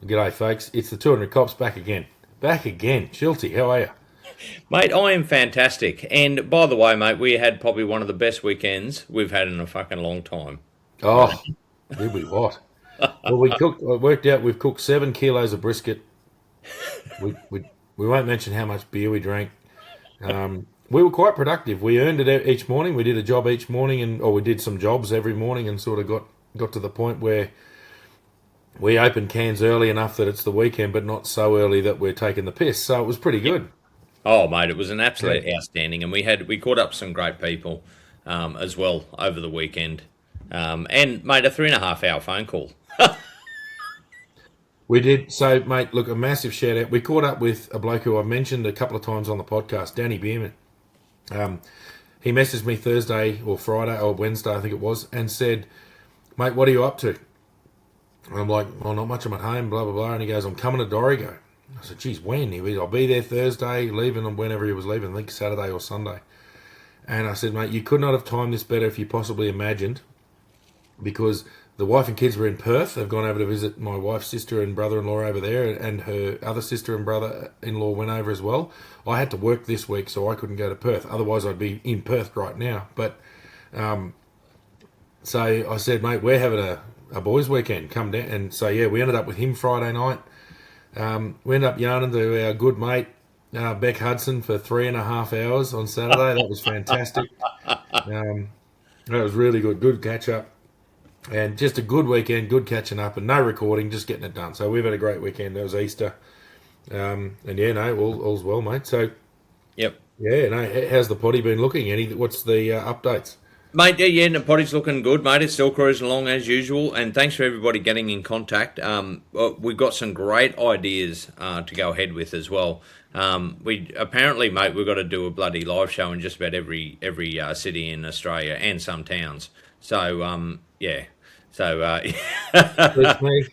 G'day, folks. It's the 200 Cops back again. Back again. Schultzy, how are you? Mate, I am fantastic. And by the way, mate, we had probably one of the best weekends we've had in a fucking long time. Right. Oh, did we what? Well, I worked out we've cooked 7 kilos of brisket. We won't mention how much beer we drank. We were quite productive. We earned it each morning. We did a job each morning, or we did some jobs every morning, and sort of got to the point where we opened cans early enough that it's the weekend, but not so early that we're taking the piss. So it was pretty Yeah. good. Oh, mate, it was an Yeah. absolute outstanding, and we caught up some great people as well over the weekend, and made a 3.5 hour phone call. We did. So, mate, look, a massive shout out. We caught up with a bloke who I've mentioned a couple of times on the podcast, Danny Beerman. Um, he messaged me Thursday or Friday or Wednesday, I think it was, and said, mate, what are you up to? And I'm like, well, not much. I'm at home, blah, blah, blah. And he goes, I'm coming to Dorrigo. I said, geez, when? He went, I'll be there Thursday, leaving on whenever he was leaving, I think Saturday or Sunday. And I said, mate, you could not have timed this better if you possibly imagined, because the wife and kids were in Perth. They've gone over to visit my wife's sister and brother-in-law over there, and her other sister and brother-in-law went over as well. I had to work this week, so I couldn't go to Perth. Otherwise, I'd be in Perth right now. But so I said, mate, we're having a boys' weekend. Come down. And so, yeah, we ended up with him Friday night. We ended up yarning to our good mate, Beck Hudson, for 3.5 hours on Saturday. That was fantastic. Um, that was really good. Good catch up. And just a good weekend, good catching up, and no recording, just getting it done. So we've had a great weekend. That was Easter. And yeah, no, all's well, mate. So Yep. yeah, no, how's the potty been looking? What's the updates? Mate, yeah, the potty's looking good, mate. It's still cruising along as usual, and thanks for everybody getting in contact. We've got some great ideas to go ahead with as well. We apparently, mate, we've got to do a bloody live show in just about every city in Australia and some towns. So, yeah, so It's me.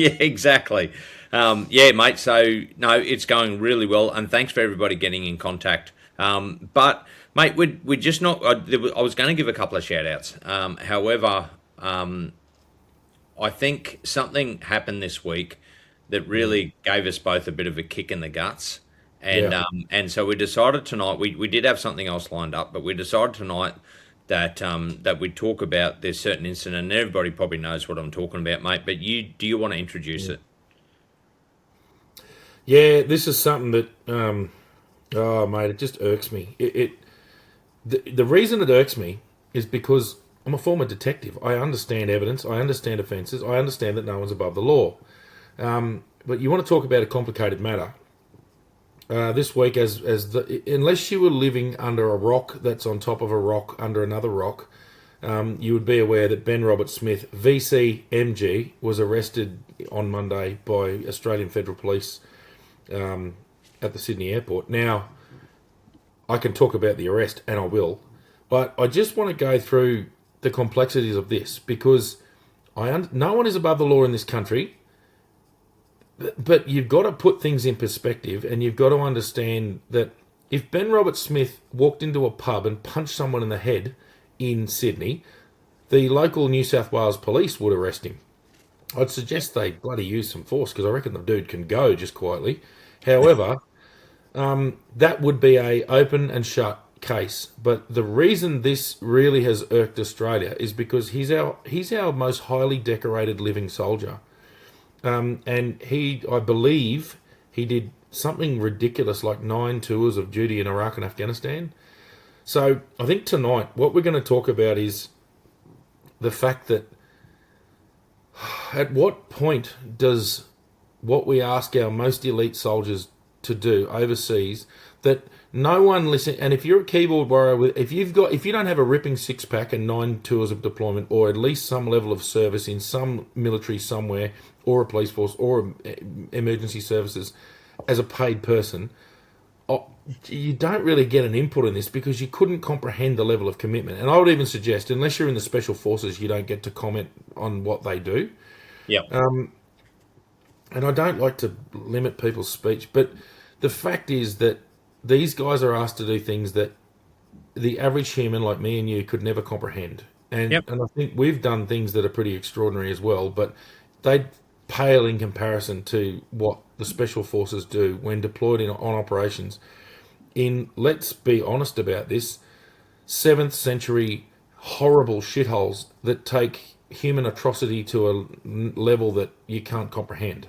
yeah, exactly. Yeah, mate. So no, it's going really well, and thanks for everybody getting in contact. But mate, we're just not. I was going to give a couple of shout outs. However, I think something happened this week that Mm, really gave us both a bit of a kick in the guts. yeah, And so we decided tonight. We did have something else lined up, but we decided tonight that we talk about this certain incident, and everybody probably knows what I'm talking about, mate. But do you want to introduce mm. it? Yeah. This is something that oh mate, it just irks me. The reason it irks me is because I'm a former detective. I understand evidence. I understand offences. I understand that no one's above the law. But you want to talk about a complicated matter. This week, unless you were living under a rock that's on top of a rock under another rock, you would be aware that Ben Robert Smith, VCMG, was arrested on Monday by Australian Federal Police at the Sydney airport. Now, I can talk about the arrest, and I will, but I just want to go through the complexities of this because no one is above the law in this country. But you've got to put things in perspective, and you've got to understand that if Ben Robert Smith walked into a pub and punched someone in the head in Sydney, the local New South Wales police would arrest him. I'd suggest they bloody use some force because I reckon the dude can go just quietly. However, that would be a open and shut case. But the reason this really has irked Australia is because he's our most highly decorated living soldier. And I believe, he did something ridiculous like 9 tours of duty in Iraq and Afghanistan. So I think tonight what we're going to talk about is the fact that at what point does what we ask our most elite soldiers to do overseas that no one listen, and if you're a keyboard warrior, if you don't have a ripping six pack and 9 tours of deployment or at least some level of service in some military somewhere or a police force or emergency services as a paid person, you don't really get an input in this because you couldn't comprehend the level of commitment. And I would even suggest, unless you're in the special forces, you don't get to comment on what they do. Yep. And I don't like to limit people's speech, but the fact is that these guys are asked to do things that the average human like me and you could never comprehend. And Yep. and I think we've done things that are pretty extraordinary as well, but they pale in comparison to what the special forces do when deployed on operations in, let's be honest about this, 7th century horrible shitholes that take human atrocity to a level that you can't comprehend.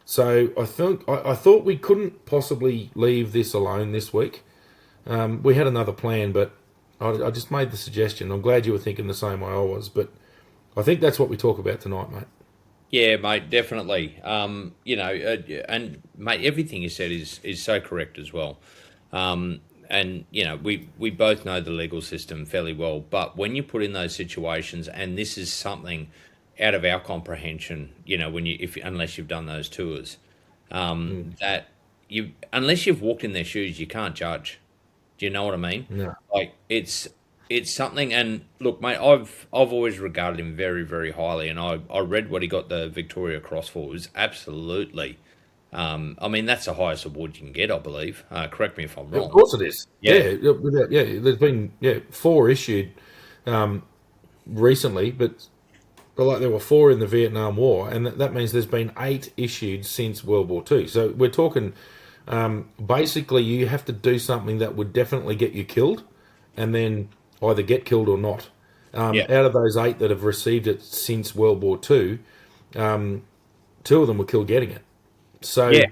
So I thought we couldn't possibly leave this alone this week. We had another plan, but I just made the suggestion. I'm glad you were thinking the same way I was, but I think that's what we talk about tonight, mate. Yeah, mate, definitely. And mate, everything you said is so correct as well. And we both know the legal system fairly well, but when you put in those situations, and this is something out of our comprehension, when you if unless you've done those tours, that you unless you've walked in their shoes, you can't judge. Do you know what I mean? No. Like it's something. And look, mate, I've always regarded him very, very highly, and I read what he got the Victoria Cross for. It was absolutely. I mean, that's the highest award you can get, I believe. Correct me if I'm Of wrong. course it is. Yeah, There's been 4 issued recently, but like there were 4 in the Vietnam War, and that means there's been 8 issued since World War Two. So we're talking basically you have to do something that would definitely get you killed, and then either get killed or not. yeah, Out of those 8 that have received it since World War Two, 2 of them were killed getting it. So yeah,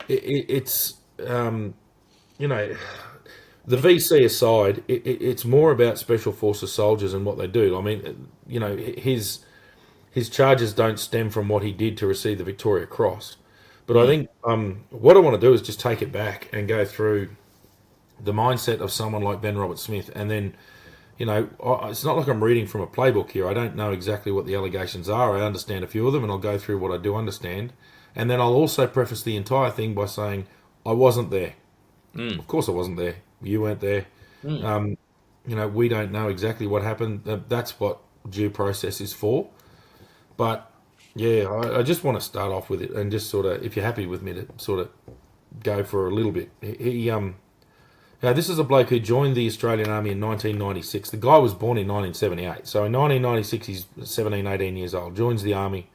it's you know, the VC aside, it's more about special forces soldiers and what they do. I mean, his charges don't stem from what he did to receive the Victoria Cross, but I think what I want to do is just take it back and go through the mindset of someone like Ben Robert Smith, and then it's not like I'm reading from a playbook here. I don't know exactly what the allegations are. I understand a few of them, and I'll go through what I do understand. And then I'll also preface the entire thing by saying, I wasn't there. Of course I wasn't there. You weren't there. We don't know exactly what happened. That's what due process is for. But, yeah, I just want to start off with it and just sort of, if you're happy with me, to sort of go for a little bit. Now, this is a bloke who joined the Australian Army in 1996. The guy was born in 1978. So in 1996, he's 17, 18 years old. Joins the Army.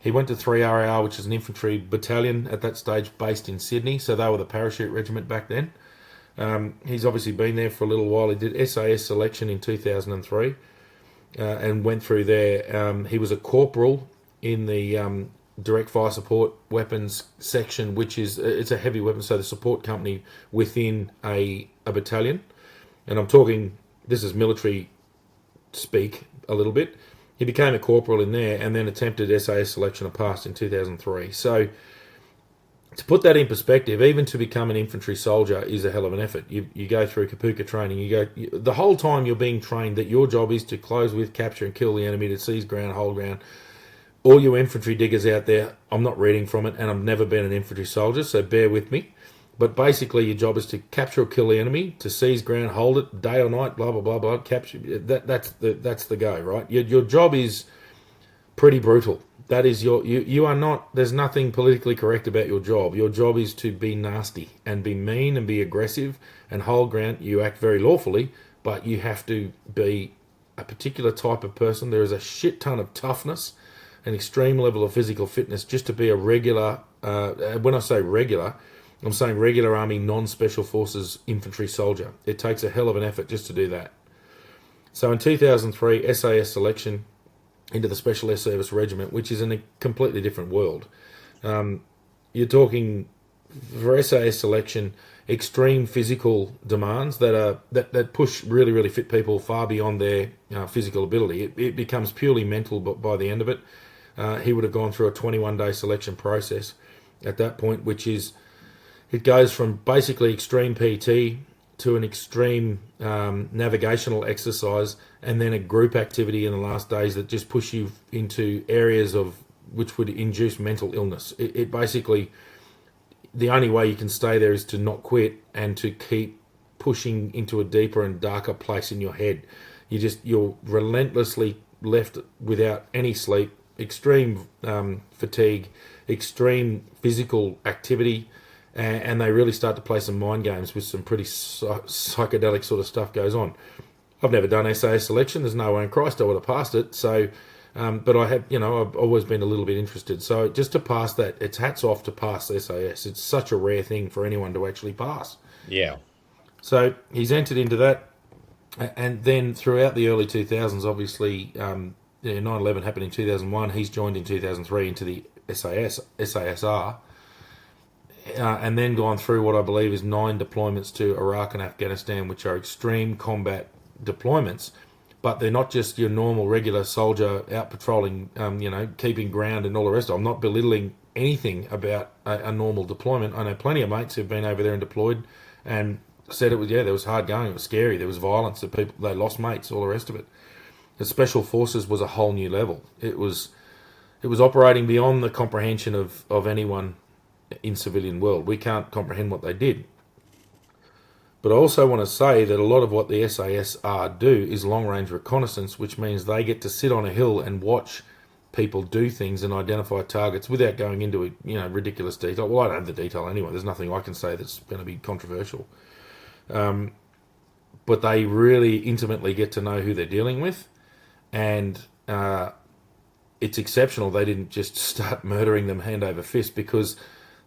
He went to 3RAR, which is an infantry battalion at that stage based in Sydney. So they were the parachute regiment back then. He's obviously been there for a little while. He did SAS selection in 2003 and went through there. He was a corporal in the direct fire support weapons section, which is it's a heavy weapon, so the support company within a battalion. And I'm talking, this is military speak a little bit. He became a corporal in there and then attempted SAS selection and passed in 2003. So to put that in perspective, even to become an infantry soldier is a hell of an effort. You go through Kapuka training. The whole time you're being trained that your job is to close with, capture and kill the enemy, to seize ground, hold ground. All you infantry diggers out there, I'm not reading from it, and I've never been an infantry soldier, so bear with me. But basically, your job is to capture or kill the enemy, to seize ground, hold it, day or night, blah blah blah blah. Capture. That's the go, right? Your job is pretty brutal. That is you are not. There's nothing politically correct about your job. Your job is to be nasty and be mean and be aggressive and hold ground. You act very lawfully, but you have to be a particular type of person. There is a shit ton of toughness, an extreme level of physical fitness just to be a regular. When I say regular, I'm saying regular Army non-special forces infantry soldier. It takes a hell of an effort just to do that. So in 2003, SAS selection into the Special Air Service Regiment, which is in a completely different world. You're talking, for SAS selection, extreme physical demands that push really, really fit people far beyond their physical ability. It becomes purely mental by the end of it. He would have gone through a 21-day selection process at that point, which is, it goes from basically extreme PT to an extreme navigational exercise, and then a group activity in the last days that just push you into areas of which would induce mental illness. It basically, the only way you can stay there is to not quit and to keep pushing into a deeper and darker place in your head. You're relentlessly left without any sleep, extreme fatigue, extreme physical activity, and they really start to play some mind games with some pretty psychedelic sort of stuff goes on. I've never done SAS selection. There's no way in Christ I would have passed it. So But I have, I've always been a little bit interested. So just to pass that, it's hats off to pass SAS. It's such a rare thing for anyone to actually pass. Yeah. So he's entered into that, and then throughout the early 2000s, obviously, 9/11 happened in 2001. He's joined in 2003 into the SASR, and then gone through what I believe is 9 deployments to Iraq and Afghanistan, which are extreme combat deployments. But they're not just your normal regular soldier out patrolling, keeping ground and all the rest. I'm not belittling anything about a normal deployment. I know plenty of mates who've been over there and deployed, and said it was, there was hard going, it was scary, there was violence, the people, they lost mates, all the rest of it. The special forces was a whole new level. It was operating beyond the comprehension of anyone in civilian world. We can't comprehend what they did. But I also want to say that a lot of what the SASR do is long-range reconnaissance, which means they get to sit on a hill and watch people do things and identify targets without going into ridiculous detail. Well, I don't have the detail anyway. There's nothing I can say that's going to be controversial. But they really intimately get to know who they're dealing with, and it's exceptional. They didn't just start murdering them hand over fist, because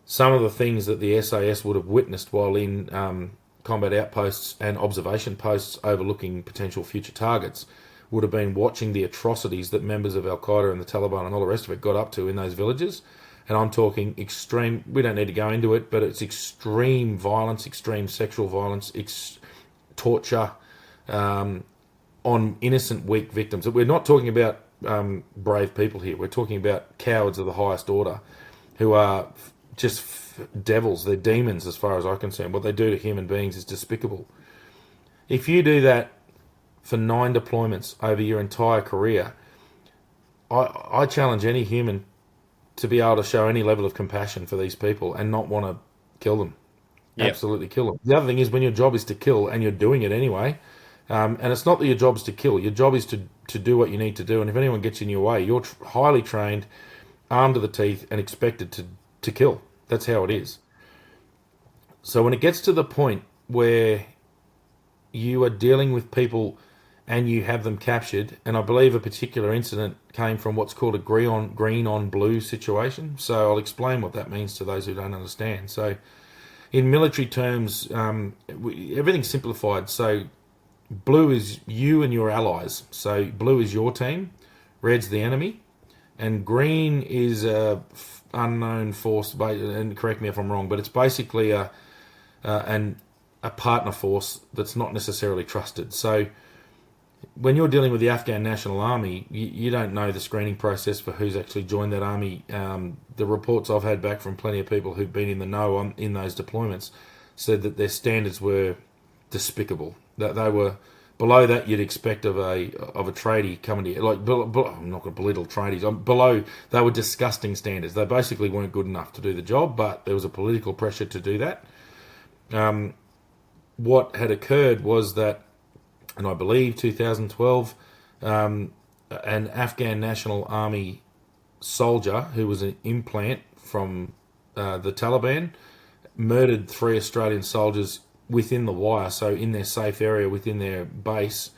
some of the things that the SAS would have witnessed while in combat outposts and observation posts overlooking potential future targets would have been watching the atrocities that members of Al-Qaeda and the Taliban and all the rest of it got up to in those villages. And I'm talking extreme, we don't need to go into it, but it's extreme violence, extreme sexual violence, torture on innocent, weak victims. We're not talking about brave people here. We're talking about cowards of the highest order who are just devils. They're demons as far as I'm concerned. What they do to human beings is despicable. If you do that for 9 deployments over your entire career, I challenge any human to be able to show any level of compassion for these people and not want to kill them. Yep. Absolutely kill them. The other thing is, when your job is to kill and you're doing it anyway, and it's not that your job is to kill, your job is to do what you need to do, and if anyone gets in your way, you're highly trained, armed to the teeth, and expected to kill. That's how it is. So when it gets to the point where you are dealing with people and you have them captured, and I believe a particular incident came from what's called a green on blue situation. So I'll explain what that means to those who don't understand. So in military terms, everything's simplified. So blue is you and your allies. So blue is your team, red's the enemy, and green is a unknown force. And correct me if I'm wrong, but it's basically a partner force that's not necessarily trusted. So when you're dealing with the Afghan National Army, you don't know the screening process for who's actually joined that army. The reports I've had back from plenty of people who've been in the know in those deployments said that their standards were despicable. That they were below that you'd expect of a tradie coming to you. Like, I'm not going to belittle tradies. Below, they were disgusting standards. They basically weren't good enough to do the job, but there was a political pressure to do that. What had occurred was that, and I believe 2012, an Afghan National Army soldier who was an implant from the Taliban murdered 3 Australian soldiers within the wire, so in their safe area within their base,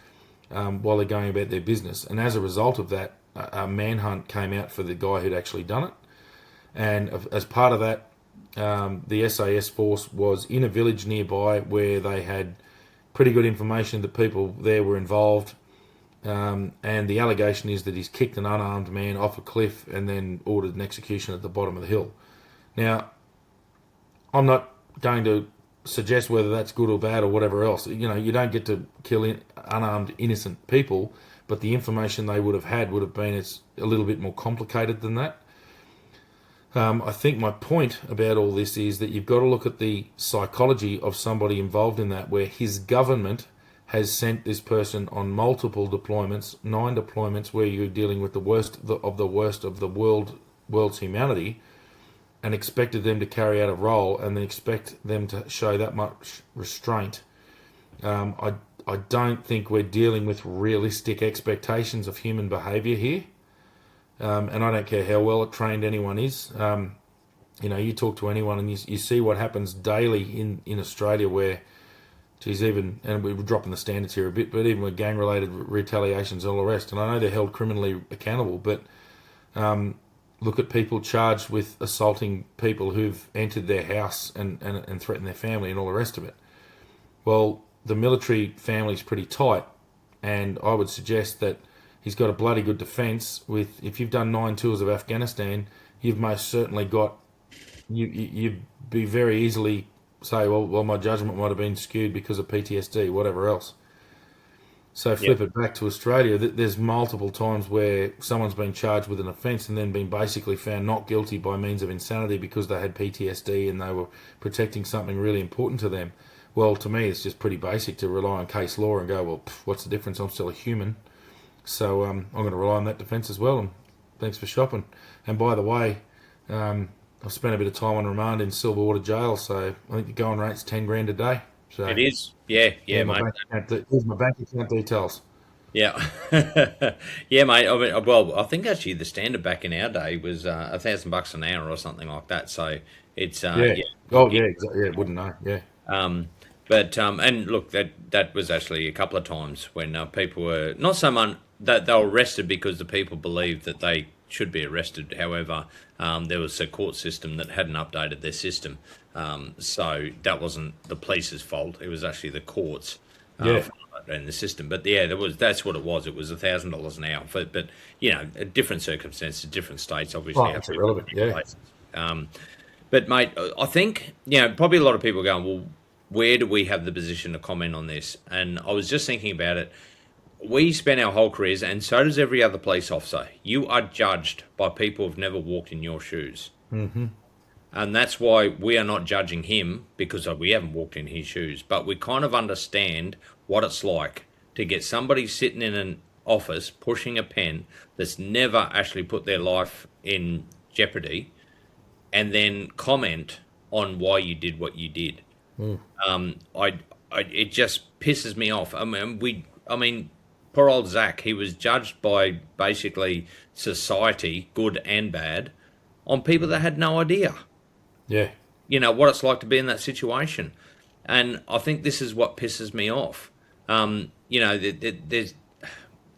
while they're going about their business. And as a result of that, a manhunt came out for the guy who'd actually done it. And as part of that, the SAS force was in a village nearby where they had pretty good information that people there were involved, and the allegation is that he's kicked an unarmed man off a cliff and then ordered an execution at the bottom of the hill. Now, I'm not going to suggest whether that's good or bad or whatever else. You don't get to kill unarmed innocent people, but the information they would have been it's a little bit more complicated than that. I think my point about all this is that you've got to look at the psychology of somebody involved in that, where his government has sent this person on multiple deployments, 9 deployments, where you're dealing with the worst of the world's humanity, and expected them to carry out a role, and then expect them to show that much restraint. I don't think we're dealing with realistic expectations of human behaviour here. And I don't care how well trained anyone is. You talk to anyone and you see what happens daily in Australia, where Geez, even, and we're dropping the standards here a bit, but even with gang-related retaliations and all the rest, and I know they're held criminally accountable, but look at people charged with assaulting people who've entered their house and threatened their family and all the rest of it. Well, the military family's pretty tight, and I would suggest that he's got a bloody good defence. With if you've done 9 tours of Afghanistan, you've most certainly got you'd be very easily say, well, my judgment might have been skewed because of PTSD, whatever else. So flip it back to Australia. There's multiple times where someone's been charged with an offence and then been basically found not guilty by means of insanity because they had PTSD and they were protecting something really important to them. Well, to me, it's just pretty basic to rely on case law and go, well, what's the difference? I'm still a human. So I'm going to rely on that defence as well. And thanks for shopping. And by the way, I've spent a bit of time on remand in Silverwater Jail, so I think the going rate's 10 grand a day. So It is. Yeah, mate. Here's my bank account details. Yeah, yeah, mate. I mean, well, I think actually the standard back in our day was $1,000 an hour or something like that. So it's Yeah. Oh, yeah, exactly. Yeah, wouldn't know. Yeah. But and look, that was actually a couple of times when people were not so much that they were arrested because the people believed that they should be arrested. However, there was a court system that hadn't updated their system, so that wasn't the police's fault. It was actually the courts. And the system, but yeah, that's what it was. It was $1,000 an hour, but you know, different circumstances, different states, obviously. Oh, that's irrelevant. Yeah. But mate, I think probably a lot of people are going, well, where do we have the position to comment on this? And I was just thinking about it. We spend our whole careers, and so does every other police officer. You are judged by people who've never walked in your shoes. Mm-hmm. And that's why we are not judging him because we haven't walked in his shoes. But we kind of understand what it's like to get somebody sitting in an office pushing a pen that's never actually put their life in jeopardy and then comment on why you did what you did. It just pisses me off. I mean, poor old Zach, he was judged by basically society, good and bad, on people that had no idea. Yeah. What it's like to be in that situation. And I think this is what pisses me off. There's,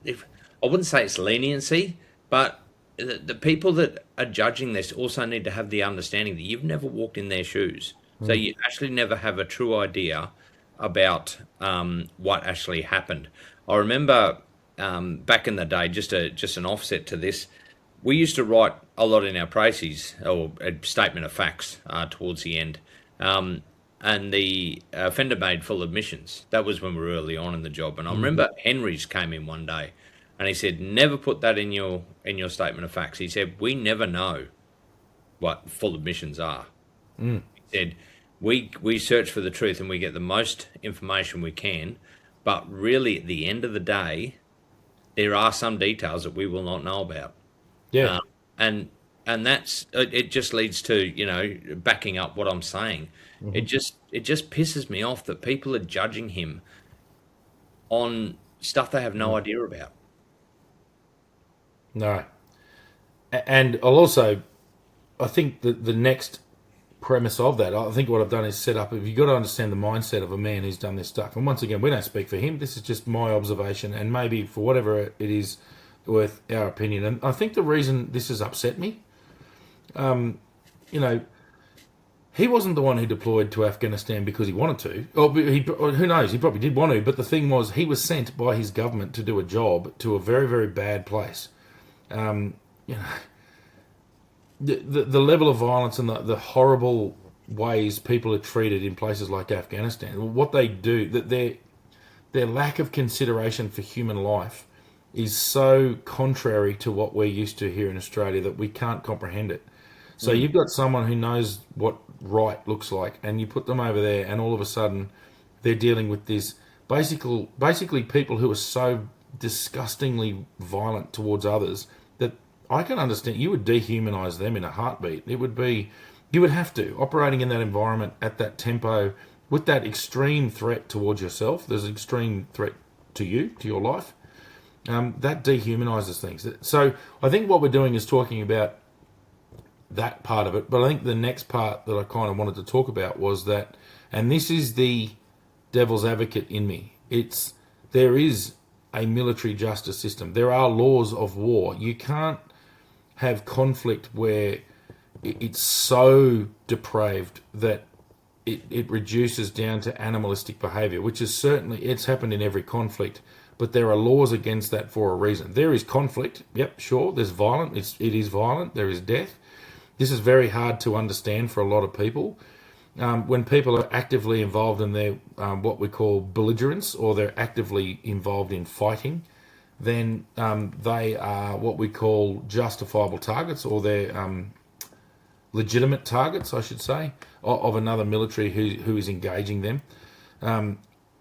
I wouldn't say it's leniency, but the people that are judging this also need to have the understanding that you've never walked in their shoes. So you actually never have a true idea about what actually happened. I remember back in the day, just an offset to this, we used to write a lot in our précis, or a statement of facts towards the end. And the offender made full admissions. That was when we were early on in the job. And I remember Henry's came in one day and he said, never put that in your statement of facts. He said, we never know what full admissions are. He said, we search for the truth and we get the most information we can. But really, at the end of the day, there are some details that we will not know about. Yeah. And that's it. Just leads to backing up what I'm saying. It just pisses me off that people are judging him on stuff they have no idea about. No. And I think that the next premise of that, I think what I've done is set up, you've got to understand the mindset of a man who's done this stuff. And once again, we don't speak for him. This is just my observation, and maybe for whatever it is worth our opinion. And I think the reason this has upset me, he wasn't the one who deployed to Afghanistan because he wanted to. Or who knows, he probably did want to. But the thing was, he was sent by his government to do a job to a very, very bad place. The level of violence and the horrible ways people are treated in places like Afghanistan, what they do, that their lack of consideration for human life is so contrary to what we're used to here in Australia that we can't comprehend it. So you've got someone who knows what right looks like, and you put them over there, and all of a sudden they're dealing with this basically people who are so disgustingly violent towards others that I can understand. You would dehumanise them in a heartbeat. You would have to, operating in that environment at that tempo with that extreme threat towards yourself. There's an extreme threat to you, to your life. That dehumanises things. So I think what we're doing is talking about that part of it, but I think the next part that I kind of wanted to talk about was that, and this is the devil's advocate in me. There is a military justice system. There are laws of war. You can't have conflict where it's so depraved that it reduces down to animalistic behaviour, which is certainly, it's happened in every conflict, but there are laws against that for a reason. There is conflict, yep, sure, there's violent, it is violent, there is death. This is very hard to understand for a lot of people. When people are actively involved in their what we call belligerence, or they're actively involved in fighting, then they are what we call justifiable targets, or they're legitimate targets, I should say, of another military who is engaging them.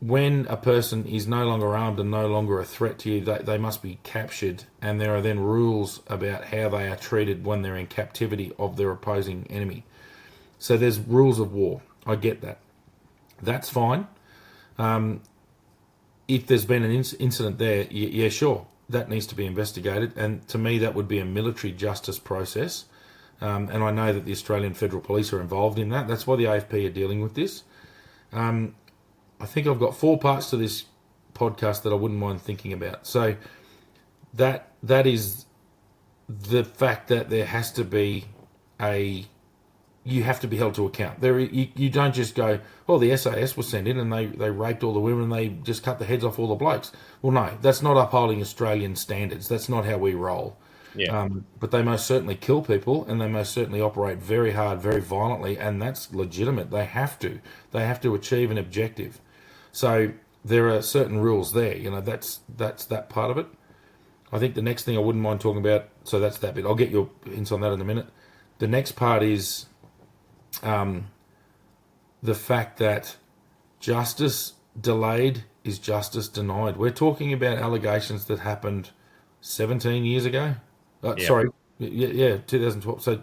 When a person is no longer armed and no longer a threat to you, they must be captured, and there are then rules about how they are treated when they're in captivity of their opposing enemy. So there's rules of war. I get that. That's fine. If there's been an incident there, yeah, sure, that needs to be investigated, and to me that would be a military justice process. And I know that the Australian Federal Police are involved in that. That's why the AFP are dealing with this. I think I've got 4 parts to this podcast that I wouldn't mind thinking about. So that is the fact that there has to be you have to be held to account. You don't just go, well, the SAS was sent in and they raped all the women and they just cut the heads off all the blokes. Well, no, that's not upholding Australian standards. That's not how we roll. Yeah. But they most certainly kill people, and they most certainly operate very hard, very violently, and that's legitimate. They have to achieve an objective. So there are certain rules there. That's that part of it. I think the next thing I wouldn't mind talking about, so that's that bit. I'll get your hints on that in a minute. The next part is the fact that justice delayed is justice denied. We're talking about allegations that happened 17 years ago. Yeah. Sorry, yeah, 2012. So,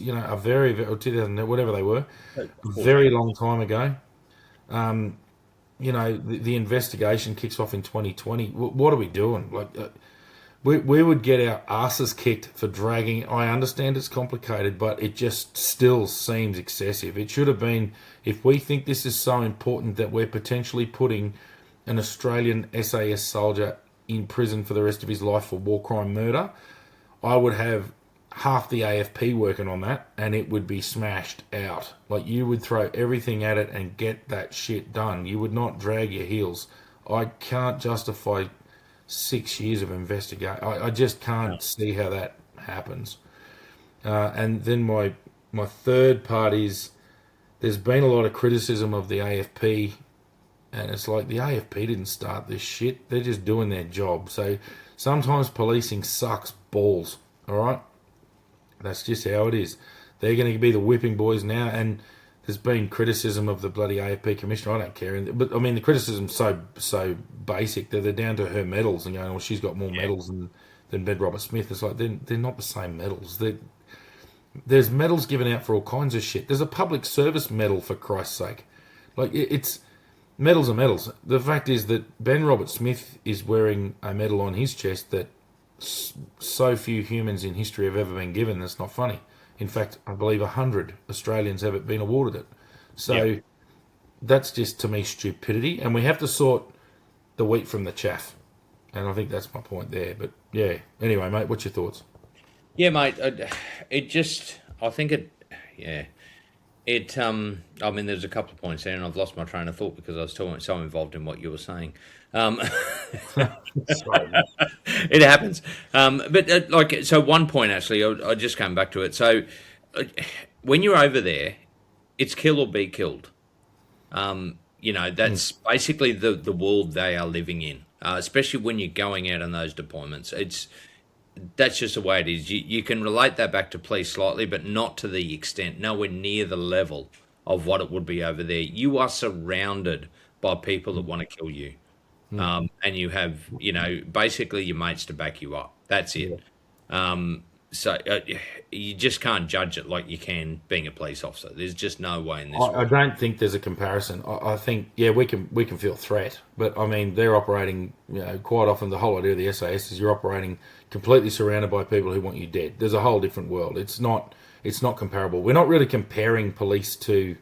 a very, or 2000, whatever they were, a very long time ago. The investigation kicks off in 2020. What are we doing? We would get our asses kicked for dragging. I understand it's complicated, but it just still seems excessive. It should have been, if we think this is so important that we're potentially putting an Australian SAS soldier in prison for the rest of his life for war crime murder, I would have half the AFP working on that, and it would be smashed out. You would throw everything at it and get that shit done. You would not drag your heels. I can't justify 6 years of investigation. I just can't see how that happens. And then my third part is, there's been a lot of criticism of the AFP, and it's like, the AFP didn't start this shit. They're just doing their job. So sometimes policing sucks balls, all right? That's just how it is. They're going to be the whipping boys now, and there's been criticism of the bloody AFP commissioner. I don't care. But, I mean, the criticism's so basic that they're down to her medals and going, well, she's got more medals than Ben Robert Smith. It's like, they're not the same medals. There's medals given out for all kinds of shit. There's a public service medal, for Christ's sake. It's... Medals are medals. The fact is that Ben Robert Smith is wearing a medal on his chest that so few humans in history have ever been given. That's not funny. In fact, I believe 100 Australians have been awarded it. So that's just, to me, stupidity. And we have to sort the wheat from the chaff. And I think that's my point there. But yeah, anyway, mate, what's your thoughts? Yeah, mate. I mean, there's a couple of points there, and I've lost my train of thought because I was so involved in what you were saying. It happens. So one point, actually, I just came back to it. So when you're over there, it's kill or be killed. That's basically the world they are living in, especially when you're going out on those deployments. That's just the way it is. You can relate that back to police slightly, but not to the extent, nowhere near the level of what it would be over there. You are surrounded by people that want to kill you. And you have, basically your mates to back you up. That's it. So you just can't judge it like you can being a police officer. There's just no way in this world. I don't think there's a comparison. I think, we can feel threat, but I mean, they're operating, quite often the whole idea of the SAS is you're operating completely surrounded by people who want you dead. There's a whole different world. It's not comparable. We're not really comparing police to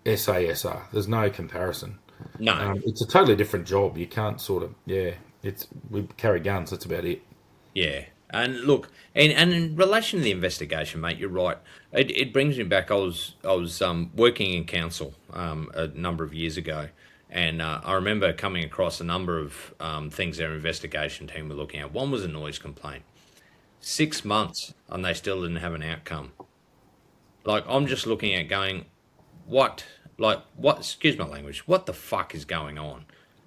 SASR. There's no comparison. No. It's a totally different job. You can't sort of, it's we carry guns. That's about it. Yeah. And look, and in relation to the investigation, mate, you're right. It brings me back. I was working in council a number of years ago, and I remember coming across a number of things their investigation team were looking at. One was a noise complaint. 6 months, and they still didn't have an outcome. Like, I'm just looking at going, what, what, excuse my language, what the fuck is going on?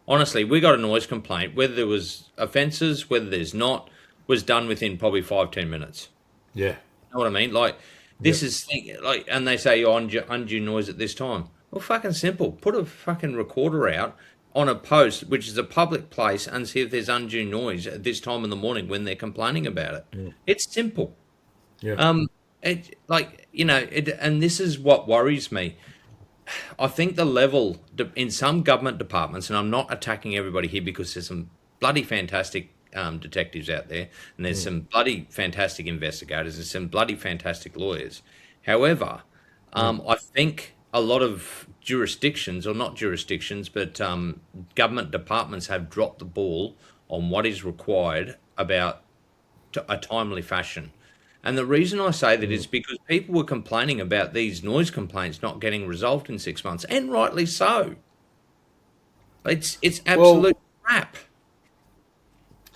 Honestly, we got a noise complaint, whether there was offences, whether there's not, was done within probably 5-10 minutes. Yeah. You know what I mean? Like, Yep. this is, like, and they say, oh, undue noise at this time. Well, fucking simple. Put a fucking recorder out on a post, which is a public place, and see if there's undue noise at this time in the morning when they're complaining about it. Mm. It's simple. Yeah. And this is what worries me. I think the level in some government departments, and I'm not attacking everybody here because there's some bloody fantastic detectives out there, and there's some bloody fantastic investigators, there's some bloody fantastic lawyers. However, I think a lot of jurisdictions, or not jurisdictions, but government departments have dropped the ball on what is required about a timely fashion. And the reason I say that is because people were complaining about these noise complaints not getting resolved in 6 months, and rightly so. It's Well, absolute crap.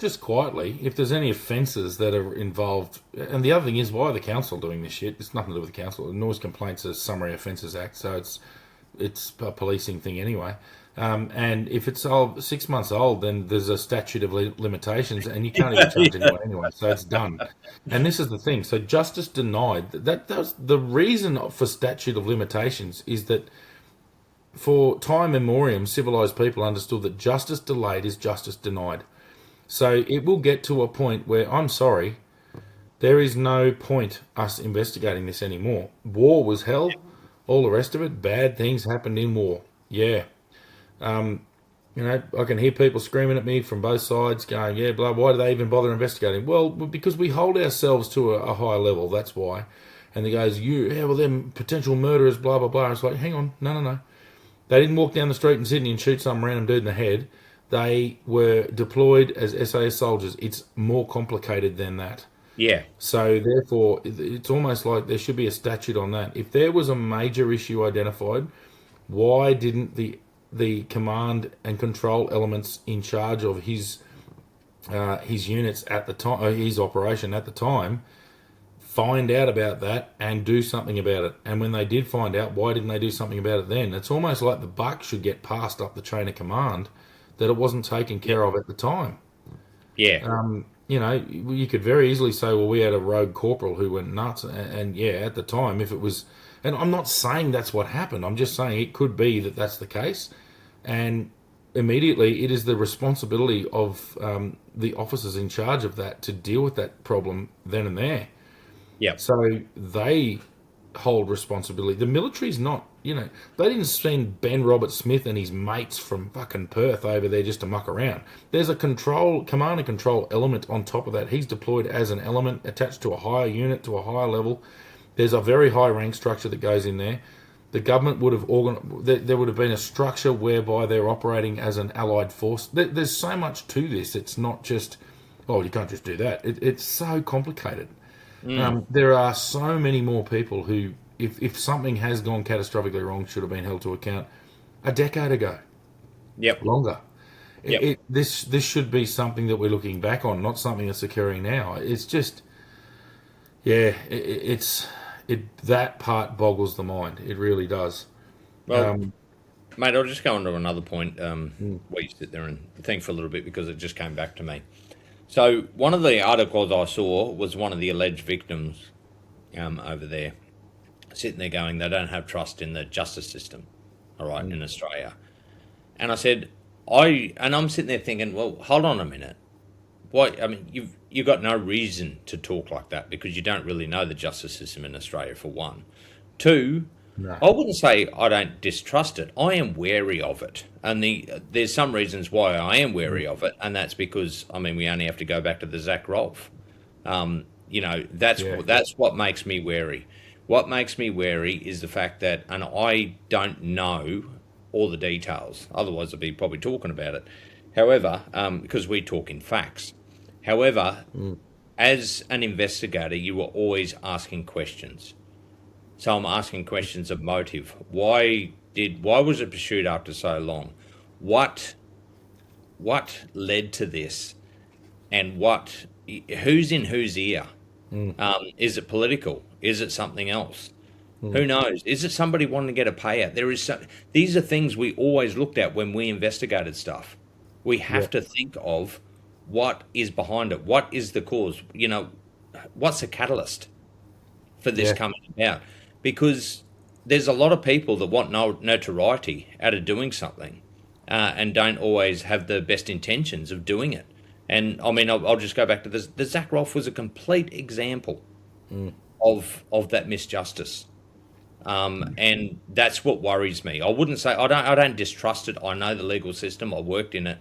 just quietly, if there's any offences that are involved, and the other thing is, why are the council doing this shit? It's nothing to do with the council. The Noise Complaints is Summary Offences Act, so it's a policing thing anyway. And if it's 6 months old, then there's a statute of limitations, and you can't even charge anyone anyway. So it's done. And this is the thing. So justice denied. That was the reason for statute of limitations is that for time memoriam, civilized people understood that justice delayed is justice denied. So it will get to a point where, I'm sorry, there is no point us investigating this anymore. War was hell, all the rest of it. Bad things happened in war. Yeah. I can hear people screaming at me from both sides going, yeah, blah, why do they even bother investigating? Well, because we hold ourselves to a high level, that's why. And they goes, them potential murderers, blah, blah, blah. It's like, hang on, no. They didn't walk down the street in Sydney and shoot some random dude in the head. They were deployed as SAS soldiers. It's more complicated than that. Yeah. So therefore, it's almost like there should be a statute on that. If there was a major issue identified, why didn't the command and control elements in charge of his units at the time, his operation at the time, find out about that and do something about it? And when they did find out, why didn't they do something about it then? It's almost like the buck should get passed up the chain of command that it wasn't taken care of at the time. Yeah. You could very easily say, well, we had a rogue corporal who went nuts. And yeah, at the time, if it was... And I'm not saying that's what happened. I'm just saying it could be that that's the case. And immediately, it is the responsibility of the officers in charge of that to deal with that problem then and there. Yeah. So they hold responsibility. The military's not, they didn't send Ben Robert Smith and his mates from fucking Perth over there just to muck around. There's a command and control element on top of that. He's deployed as an element attached to a higher unit, to a higher level. There's a very high rank structure that goes in there. The government would have there would have been a structure whereby they're operating as an allied force. There's so much to this. It's not just, you can't just do that. It's so complicated. There are so many more people who, if something has gone catastrophically wrong, should have been held to account a decade ago. Yep. Longer. Yep. This should be something that we're looking back on, not something that's occurring now. It's just, that part boggles the mind. It really does. Well, mate, I'll just go on to another point where you sit there and think for a little bit because it just came back to me. So one of the articles I saw was one of the alleged victims over there sitting there going, they don't have trust in the justice system, all right, in Australia. And I said, I'm sitting there thinking, well, hold on a minute. Why? I mean, you've got no reason to talk like that because you don't really know the justice system in Australia, for one. Two, No. I wouldn't say I don't distrust it. I am wary of it. And there's some reasons why I am wary of it, and that's because, we only have to go back to the Zach Rolfe. That's what makes me wary. What makes me wary is the fact that, and I don't know all the details. Otherwise, I'd be probably talking about it. However, because we talk in facts. However, as an investigator, you are always asking questions. So I'm asking questions of motive. Why was it pursued after so long? What what led to this, and who's in whose ear? Is it political? Is it something else? Who knows? Is it somebody wanting to get a payout? These are things we always looked at when we investigated stuff. We Yeah. have to think of what is behind it. What is the cause? What's the catalyst for this Yeah. coming about? Because there's a lot of people that want notoriety out of doing something, and don't always have the best intentions of doing it. And I mean, I'll just go back to this. The Zach Rolfe was a complete example of that misjustice. And that's what worries me. I wouldn't say I don't distrust it. I know the legal system. I worked in it,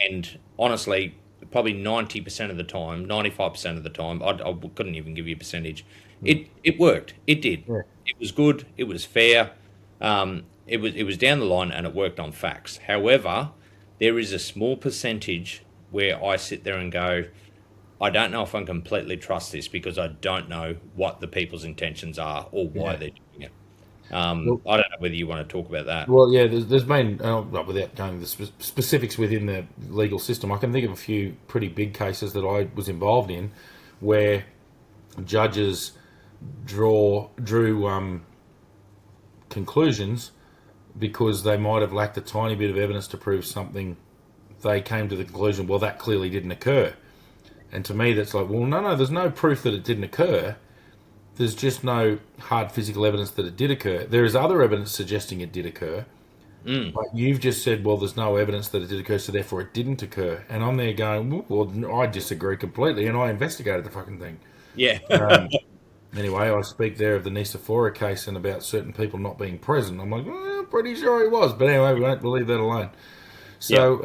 and honestly, probably 90% of the time, 95% of the time, I couldn't even give you a percentage. It worked. It did. Yeah. It was good. It was fair. It was down the line, and it worked on facts. However, there is a small percentage where I sit there and go, I don't know if I can completely trust this because I don't know what the people's intentions are or why Yeah. they're doing it. Well, I don't know whether you want to talk about that. well, yeah. There's been without going into the specifics within the legal system, I can think of a few pretty big cases that I was involved in, where judges drew conclusions because they might have lacked a tiny bit of evidence to prove something. They came to the conclusion, well, that clearly didn't occur. And to me, that's like, well, no, there's no proof that it didn't occur. There's just no hard physical evidence that it did occur. There is other evidence suggesting it did occur. But you've just said, well, there's no evidence that it did occur, so therefore it didn't occur. And I'm there going, well, I disagree completely, and I investigated the fucking thing. Yeah. Anyway, I speak there of the Nisafora case and about certain people not being present. I'm like, pretty sure he was. But anyway, we won't leave that alone. So,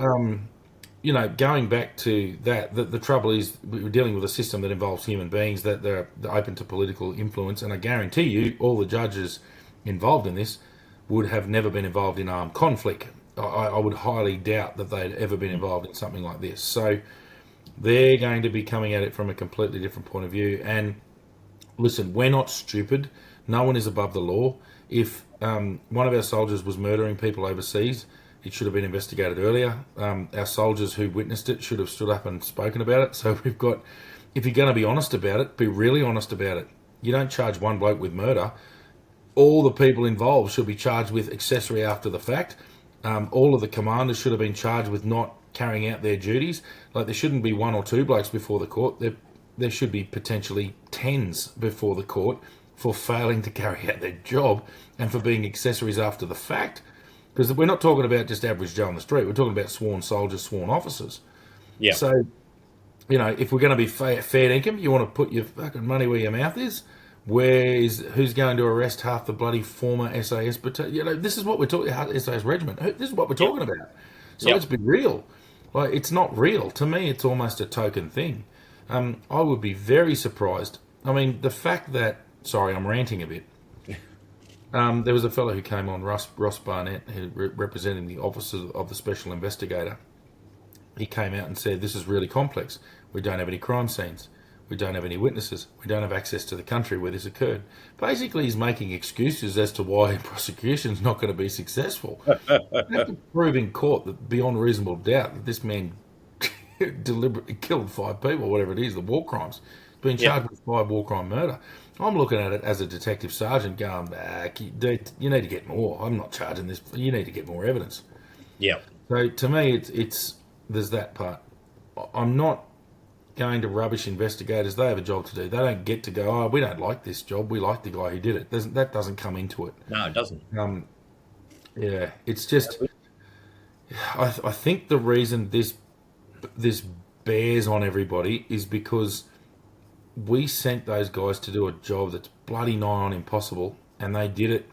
going back to that, the trouble is we're dealing with a system that involves human beings, that they're open to political influence. And I guarantee you, all the judges involved in this would have never been involved in armed conflict. I would highly doubt that they'd ever been involved in something like this. So they're going to be coming at it from a completely different point of view. And listen, we're not stupid. No one is above the law. If one of our soldiers was murdering people overseas, it should have been investigated earlier. Our soldiers who witnessed it should have stood up and spoken about it. So we've got, if you're going to be honest about it, be really honest about it. You don't charge one bloke with murder. All the people involved should be charged with accessory after the fact. All of the commanders should have been charged with not carrying out their duties. Like, there shouldn't be one or two blokes before the court. There should be potentially tens before the court for failing to carry out their job and for being accessories after the fact. Because we're not talking about just average Joe on the street. We're talking about sworn soldiers, sworn officers. Yeah. So, if we're going to be fair dinkum, you want to put your fucking money where your mouth is. Who's going to arrest half the bloody former SAS battalion? This is what we're talking about, SAS regiment. This is what we're talking about. So let's be real. Like, it's not real. To me, it's almost a token thing. I would be very surprised. I mean, the fact that... Sorry, I'm ranting a bit. There was a fellow who came on, Ross Barnett, representing the Office of the Special Investigator. He came out and said, this is really complex. We don't have any crime scenes. We don't have any witnesses. We don't have access to the country where this occurred. Basically, he's making excuses as to why prosecution's not going to be successful. You have to prove in court that beyond reasonable doubt that this man deliberately killed 5 people, whatever it is, the war crimes. He's been charged with 5 war crime murder. I'm looking at it as a detective sergeant going, you need to get more. I'm not charging this. You need to get more evidence. Yeah. So to me, it's there's that part. I'm not going to rubbish investigators. They have a job to do. They don't get to go, we don't like this job. We like the guy who did it. That doesn't come into it. No, it doesn't. Yeah, it's just... I think the reason this bears on everybody is because we sent those guys to do a job that's bloody nigh on impossible, and they did it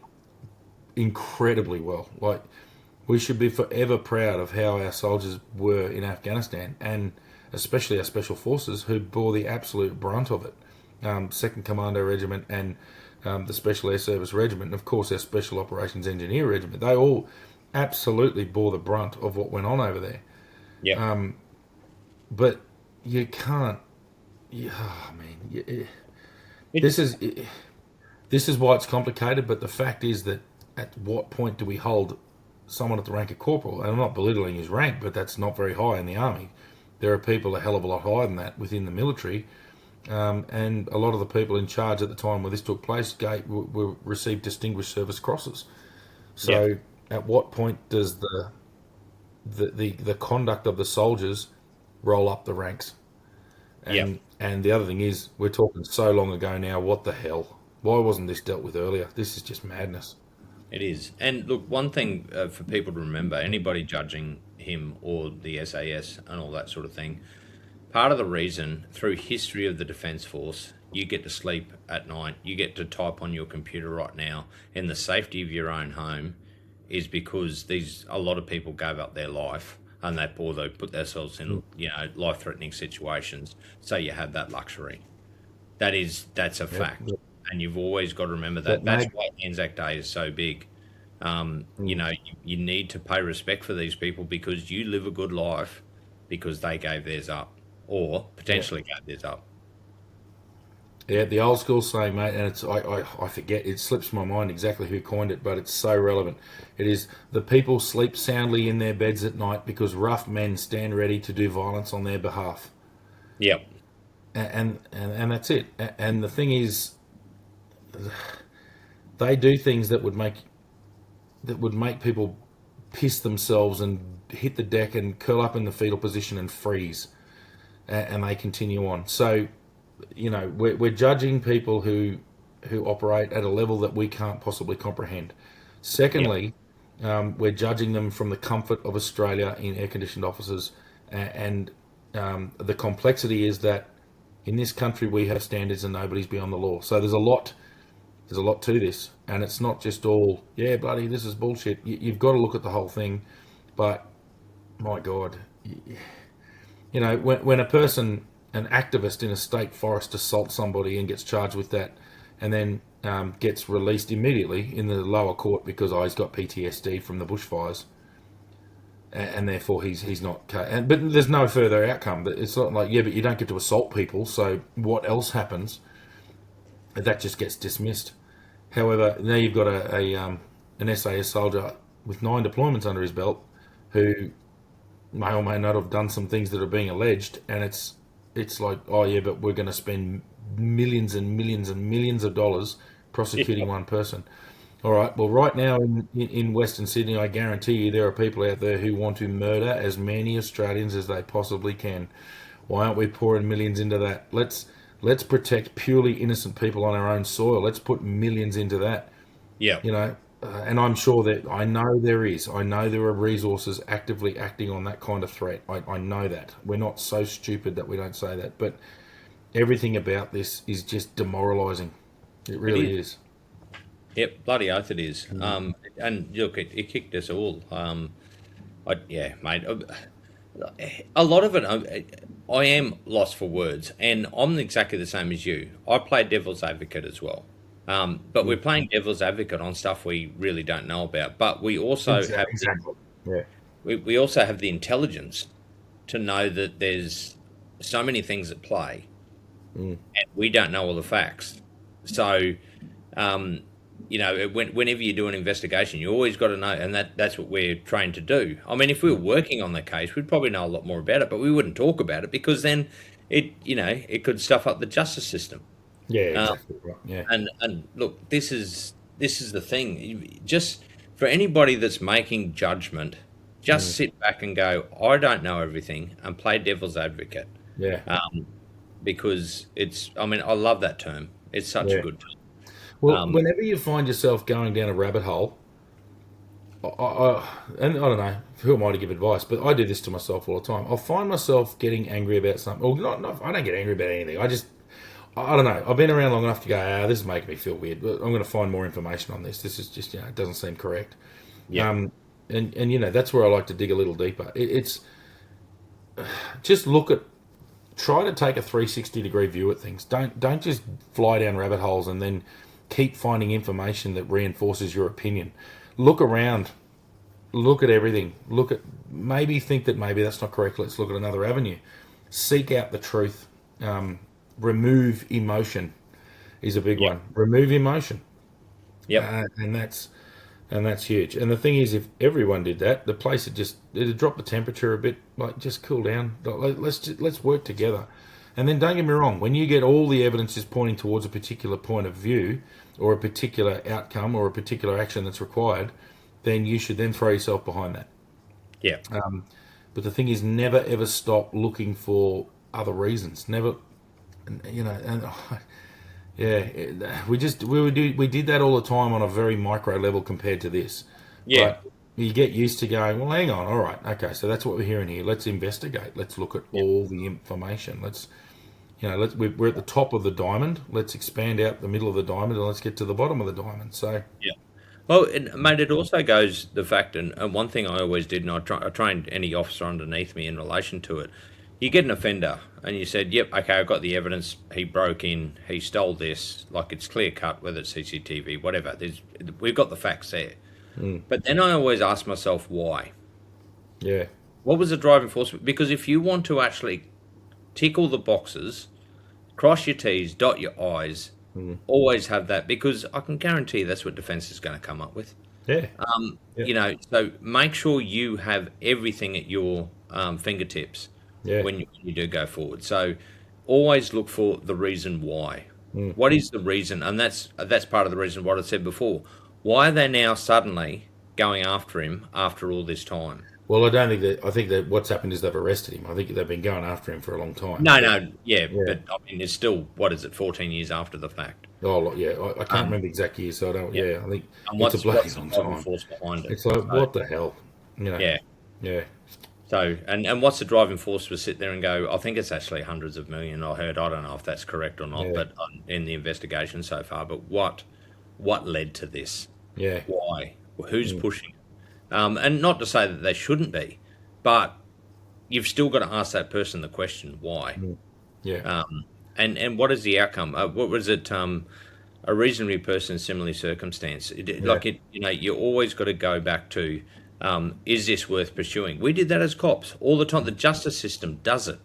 incredibly well. Like, we should be forever proud of how our soldiers were in Afghanistan, and especially our special forces, who bore the absolute brunt of it. 2nd Commando Regiment and the Special Air Service Regiment, and of course our Special Operations Engineer Regiment. They all absolutely bore the brunt of what went on over there. Yep. But you can't. Oh man, It, this is this is why it's complicated. But the fact is that at what point do we hold someone at the rank of corporal? And I'm not belittling his rank, but that's not very high in the army. There are people a hell of a lot higher than that within the military, and a lot of the people in charge at the time where this took place received Distinguished Service Crosses. yep. So, at what point does the conduct of the soldiers roll up the ranks? Yep. And the other thing is, we're talking so long ago now. What the hell? Why wasn't this dealt with earlier? This is just madness. It is. And look, one thing for people to remember, anybody judging him or the SAS and all that sort of thing, part of the reason through history of the Defence Force, you get to sleep at night, you get to type on your computer right now in the safety of your own home, is because a lot of people gave up their life and they put themselves in life threatening situations. So you have that luxury. That's a fact. Yep. And you've always got to remember that. But That's maybe, why Anzac Day is so big. You need to pay respect for these people because you live a good life because they gave theirs up or yeah, potentially gave theirs up. yeah, the old school saying, mate, and I forget, it slips my mind exactly who coined it, but it's so relevant. It is the people sleep soundly in their beds at night because rough men stand ready to do violence on their behalf, Yep. and that's it. And the thing is, they do things that would make people piss themselves and hit the deck and curl up in the fetal position and freeze, and they continue on. So, we're judging people who operate at a level that we can't possibly comprehend. Yep. Secondly, we're judging them from the comfort of Australia in air-conditioned offices, and the complexity is that in this country we have standards and nobody's beyond the law. So there's a lot to this, and it's not just all bloody this is bullshit. You've got to look at the whole thing. But my God, when a person, an activist in a state forest, assaults somebody and gets charged with that, and then gets released immediately in the lower court because he's got PTSD from the bushfires, and therefore he's not. But there's no further outcome. It's not like but you don't get to assault people. So what else happens? That just gets dismissed. However, now you've got an SAS soldier with 9 deployments under his belt, who may or may not have done some things that are being alleged, and it's like, oh yeah, but we're going to spend millions and millions and millions of dollars prosecuting one person. All right, well, right now in Western Sydney, I guarantee you there are people out there who want to murder as many Australians as they possibly can. Why aren't we pouring millions into that? Let's protect purely innocent people on our own soil. Let's put millions into that. Yep. And I'm sure that I know there is. I know there are resources actively acting on that kind of threat. I know that. We're not so stupid that we don't say that. But everything about this is just demoralising. It It is. really is. Yep. Bloody oath it is. And look, it kicked us all. Yeah, mate. A lot of it, I am lost for words, and I'm exactly the same as you. I play devil's advocate as well, but we're playing devil's advocate on stuff we really don't know about. But we also have Exactly. Yeah. we also have the intelligence to know that there's so many things at play, Mm. and we don't know all the facts. So, um, whenever you do an investigation, you always got to know, and that's what we're trained to do. I mean, if we were working on the case, we'd probably know a lot more about it, but we wouldn't talk about it because then it could stuff up the justice system. Yeah, Um, exactly right. Yeah. and look, this is the thing. Just for anybody that's making judgment, just Mm. sit back and go, I don't know everything, and play devil's advocate. Yeah. Um, because I mean, I love that term. It's such a Yeah. good term. Well, Um, whenever you find yourself going down a rabbit hole, and I don't know who am I to give advice, but I do this to myself all the time. I'll find myself getting angry about something. Or not, I don't get angry about anything. I don't know. I've been around long enough to go, this is making me feel weird. But I'm going to find more information on this. This is just, it doesn't seem correct. yeah, Um, and that's where I like to dig a little deeper. It's just try to take a 360-degree view at things. Don't just fly down rabbit holes and then keep finding information that reinforces your opinion. Look around look at everything. Look at maybe think that maybe that's not correct. Let's look at another avenue. Seek out the truth. Remove emotion is a big Yep. one. Remove emotion, Yep. and that's huge. And the thing is, if everyone did that, the place it'd drop the temperature a bit, like just cool down. Let's work together. And then don't get me wrong, when you get all the evidence is pointing towards a particular point of view or a particular outcome or a particular action that's required, then you should then throw yourself behind that. Yeah. But the thing is, never ever stop looking for other reasons. Never, and yeah, we did that all the time on a very micro level compared to this. Yeah. But you get used to going, well, hang on, all right, okay, so that's what we're hearing here. Let's investigate. Let's look at all the information. We're at the top of the diamond. Let's expand out the middle of the diamond and let's get to the bottom of the diamond. So Yeah. Well, mate, it also goes the fact, and one thing I always did, and I trained any officer underneath me in relation to it. You get an offender, and you said, "Yep, okay, I've got the evidence. He broke in, he stole this. Like it's clear cut, whether it's CCTV, whatever. We've got the facts there." But then I always ask myself, why? yeah, What was the driving force? Because if you want to actually tick all the boxes, cross your T's, dot your I's, always have that, because I can guarantee that's what defence is going to come up with. yeah, So make sure you have everything at your fingertips yeah, when you do go forward. So always look for the reason why. What is the reason? And that's part of the reason what I said before. Why are they now suddenly going after him after all this time? Well, I don't think that. I think that what's happened is they've arrested him. I think they've been going after him for a long time. No, yeah, Yeah. but I mean, it's still, what is it, 14 years after the fact? Oh, yeah. I can't remember the exact year, so I don't. Yeah. Yeah, I think And it's a bloody what's the long driving time. force behind it? It's like, So, what the hell? yeah. Yeah. So, and what's the driving force to sit there and go, I think it's actually hundreds of million I heard. I don't know if that's correct or not, Yeah. but in the investigation so far, but what led to this? Yeah. Why? Who's pushing it? And not to say that they shouldn't be, but you've still got to ask that person the question, why? Yeah. And what is the outcome? What was it? A reasonably person similarly circumstanced. You always got to go back to, is this worth pursuing? We did that as cops all the time. The justice system does it.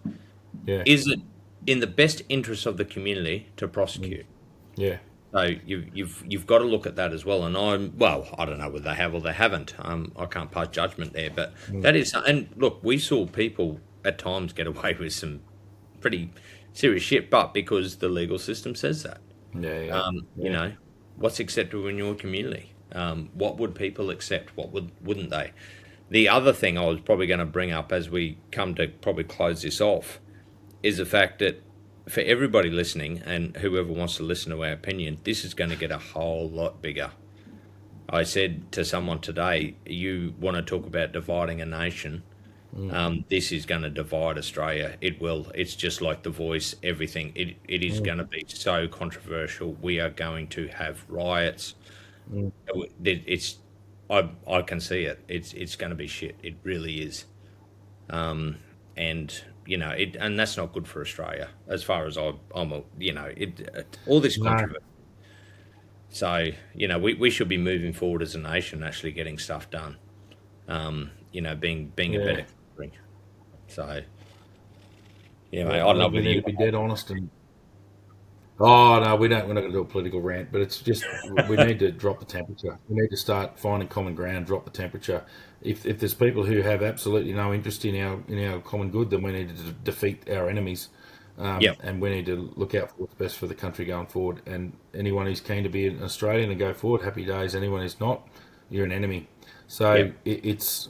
Yeah. Is it in the best interest of the community to prosecute? Yeah. So you've got to look at that as well. And I don't know whether they have or they haven't. I can't pass judgment there, but that is. And look, we saw people at times get away with some pretty serious shit, but because the legal system says that. Yeah. You know, what's acceptable in your community? What would people accept? What wouldn't they? The other thing I was probably going to bring up as we come to probably close this off is the fact that for everybody listening and whoever wants to listen to our opinion, this is going to get a whole lot bigger. I said to someone today, you want to talk about dividing a nation. This is going to divide Australia. It will. It's just like The Voice, everything. It is going to be so controversial. We are going to have riots. I can see it. It's going to be shit. It really is. And that's not good for Australia as far as all this controversy. So, we should be moving forward as a nation, actually getting stuff done. Being a better country. So, mate, I don't know we whether need you to be dead honest and. Oh no, we don't. We're not going to do a political rant, but it's just we need to drop the temperature. We need to start finding common ground, drop the temperature. If there's people who have absolutely no interest in our common good, then we need to defeat our enemies, and we need to look out for what's best for the country going forward. And anyone who's keen to be an Australian and go forward, happy days. Anyone who's not, you're an enemy. So it's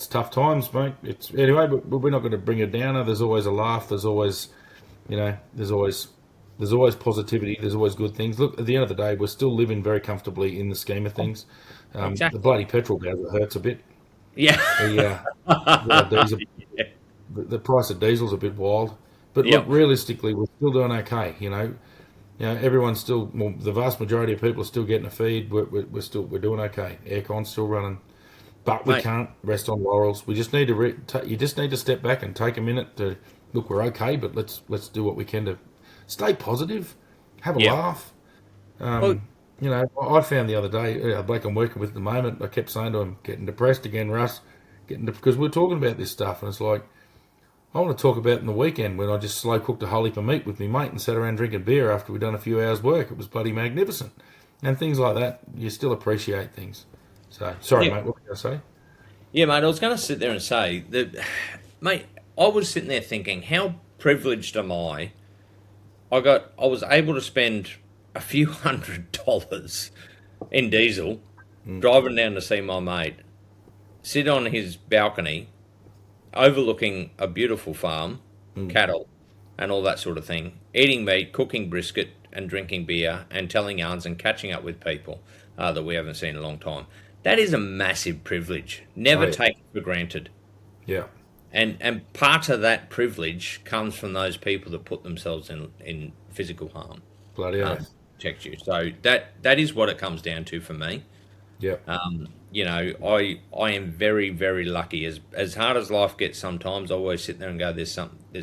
tough times, mate. It's anyway, but we're not going to bring it down. There's always a laugh. There's always, there's always positivity. There's always good things. Look, at the end of the day, we're still living very comfortably in the scheme of things. Exactly. The bloody petrol bowser hurts a bit. Yeah. The price of diesel's a bit wild. But look, realistically, we're still doing okay. Everyone's still. Well, the vast majority of people are still getting a feed. We're doing okay. Aircon's still running, but we can't rest on laurels. We just need to. You just need to step back and take a minute to look. We're okay, but let's do what we can to stay positive, have a laugh. You know, I found the other day, a bloke I'm working with at the moment, I kept saying to him, getting depressed again, Russ, because we're talking about this stuff, and it's like, I want to talk about it in the weekend when I just slow cooked a whole heap of meat with me mate and sat around drinking beer after we'd done a few hours' work. It was bloody magnificent. And things like that, you still appreciate things. So, sorry, Yeah, mate, what were you going to say? yeah, mate. I was going to sit there and say that, mate. I was sitting there thinking, how privileged am I? I was able to spend a few $100s in diesel driving down to see my mate, sit on his balcony overlooking a beautiful farm, cattle, and all that sort of thing, eating meat, cooking brisket, and drinking beer, and telling yarns and catching up with people that we haven't seen in a long time. That is a massive privilege. Oh, Never yeah. take it for granted. Yeah, And part of that privilege comes from those people that put themselves in physical harm, bloody oath. protect you. So that is what it comes down to for me. Yeah, I am very, very lucky. As hard as life gets sometimes, I always sit there and go, there's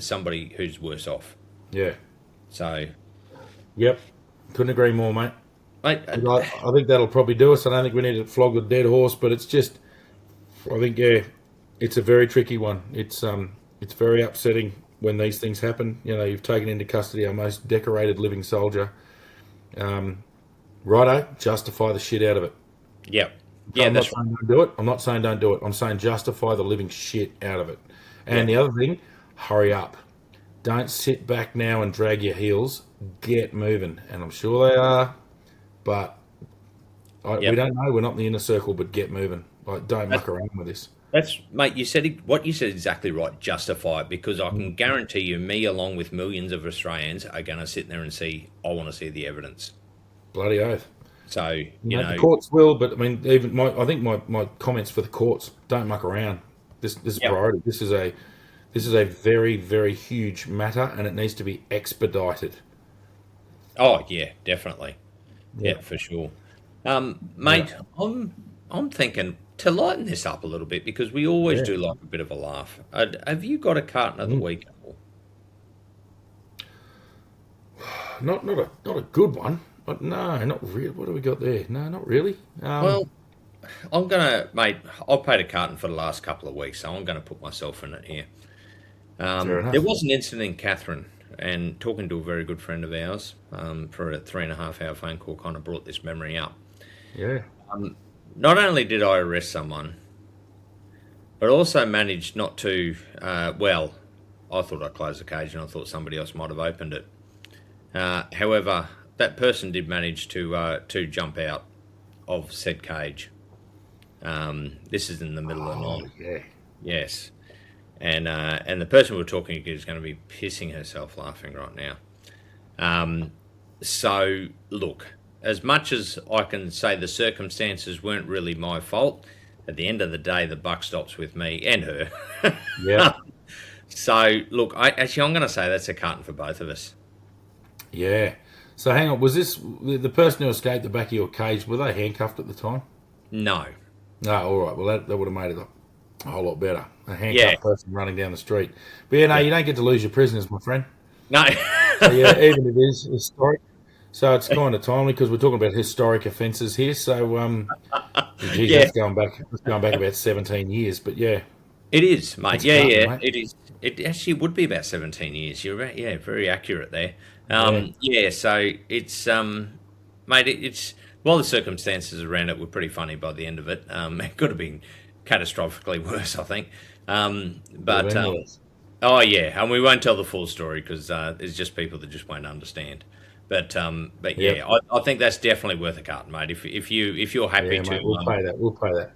somebody who's worse off. yeah, So, yep. Couldn't agree more, mate. mate, I think that'll probably do us. I don't think we need to flog a dead horse, but it's just, I think, yeah, it's a very tricky one. It's very upsetting when these things happen. You know, you've taken into custody our most decorated living soldier. Righto, justify the shit out of it. yeah, yeah, I'm not that's right. saying don't do it. I'm not saying don't do it. I'm saying justify the living shit out of it. Yeah, And the other thing, hurry up. Don't sit back now and drag your heels. Get moving. And I'm sure they are, but yeah. we don't know. We're not in the inner circle, but get moving. Like, don't muck around with this. That's mate. What you said exactly right. Justify it because I Mm. can guarantee you, me along with millions of Australians are going to sit there and see. I want to see the evidence. Bloody oath. So You know, the courts will, but I mean, even I think my comments for the courts, don't muck around. This is yeah. priority. This is a very, very huge matter, and it needs to be expedited. Oh yeah, definitely. Yeah, Yeah, for sure. yeah, Mate, I'm thinking to lighten this up a little bit because we always yeah. do like a bit of a laugh. Have you got a carton of the Mm. week? Not a good one. But no, not really. What do we got there? No, not really. Well, mate. I've paid a carton for the last couple of weeks, so I'm gonna put myself in it here. Fair There enough. was an incident in Catherine, and talking to a very good friend of ours for a 3.5 hour phone call kind of brought this memory up. Yeah. Not only did I arrest someone, but also managed not to. Well, I thought I closed the cage, and I thought somebody else might have opened it. However, that person did manage to jump out of said cage. This is in the middle of the Oh night. yeah. Yes, and the person we're talking to is going to be pissing herself laughing right now. So look, as much as I can say the circumstances weren't really my fault, at the end of the day, the buck stops with me and her. Yeah. So look, I'm going to say that's a carton for both of us. Yeah. So hang on, was this the person who escaped the back of your cage? Were they handcuffed at the time? No. No. All right. Well, that would have made it a whole lot better. A Yeah. handcuffed person running down the street. But yeah, no, Yeah. you don't get to lose your prisoners, my friend. No. So yeah, even if it is historic. So it's kind of timely because we're talking about historic offences here. So geez, Yeah. that's going back about 17 years. But yeah, It is, mate. it's a Yeah, carton, yeah, mate. it is. It actually would be about 17 years. You're right. Yeah, very accurate there. Yeah. Yeah, so it's, mate, it's, well, the circumstances around it were pretty funny by the end of it. It could have been catastrophically worse, I think. Would have But, been worse. oh, yeah, and we won't tell the full story because there's just people that just won't understand. But Yep. yeah, I think that's definitely worth a carton, mate. If you're happy Yeah, to, mate. We'll pay that. We'll pay that.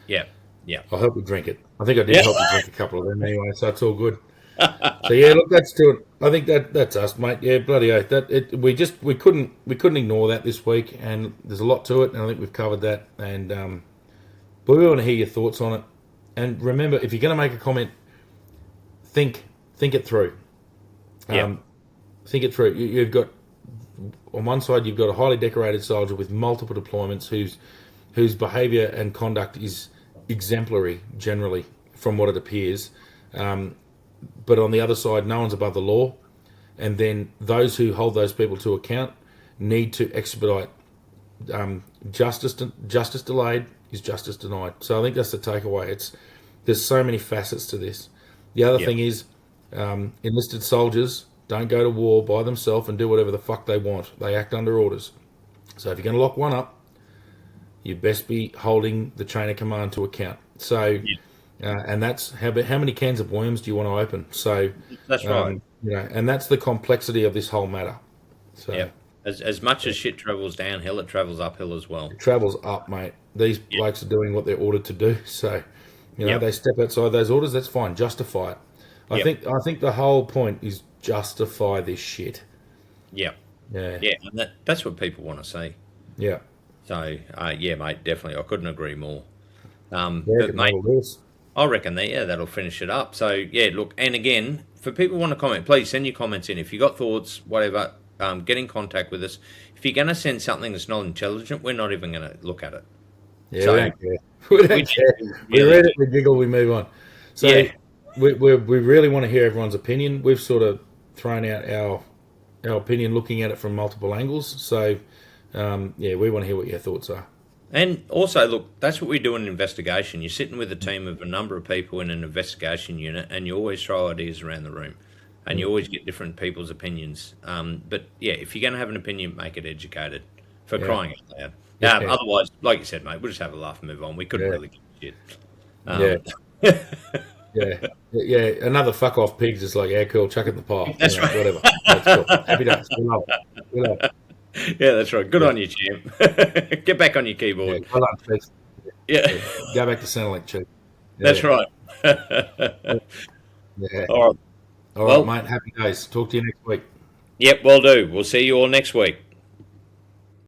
yeah, yeah, I'll help you drink it. I think I did yeah, help you drink a couple of them anyway, so it's all good. So yeah, look, that's to it. I think that's us, mate. Yeah, bloody oath. We couldn't ignore that this week, and there's a lot to it, and I think we've covered that. And but we want to hear your thoughts on it. And remember, if you're going to make a comment, think it through. yeah, Think it through. You've got on one side, you've got a highly decorated soldier with multiple deployments whose behaviour and conduct is exemplary generally, from what it appears. But on the other side, no one's above the law, and then those who hold those people to account need to expedite justice delayed is justice denied. So I think that's the takeaway. There's so many facets to this. The other thing is, enlisted soldiers don't go to war by themselves and do whatever the fuck they want. They act under orders. So if you're going to lock one up, you best be holding the chain of command to account. So, and that's how many cans of worms do you want to open? So That's right. and that's the complexity of this whole matter. So as much as shit travels downhill, it travels uphill as well. it travels up, mate. These blokes are doing what they're ordered to do. So, they step outside those orders. That's fine. Justify it. I think the whole point is justify this shit. Yeah, Yeah. and that's what people want to see. Yeah. So, mate, definitely, I couldn't agree more. Yeah, But mate, I reckon that'll finish it up. So, look, and again, for people who want to comment, please send your comments in. If you got thoughts, whatever, get in contact with us. If you're going to send something that's not intelligent, we're not even going to look at it. Yeah, So, we don't care. We don't care. We read it, we giggle, we move on. So we really want to hear everyone's opinion. We've sort of thrown out our opinion, looking at it from multiple angles. So, we want to hear what your thoughts are. And also, look, that's what we do in an investigation. You're sitting with a team of a number of people in an investigation unit, and you always throw ideas around the room, and you always get different people's opinions. But if you're going to have an opinion, make it educated, for crying out loud. Otherwise, like you said, mate, we'll just have a laugh and move on. We couldn't really give a shit. Another fuck off pigs is like, cool, chuck it in the pile. That's right. Whatever. That's cool. Happy days. We love it. Yeah, that's right. Good on you, champ. Get back on your keyboard. Well done, Chief. Yeah. Go back to Centrelink, Chief. That's right. All right. Well, mate. Happy days. Talk to you next week. Yep, will do. We'll see you all next week.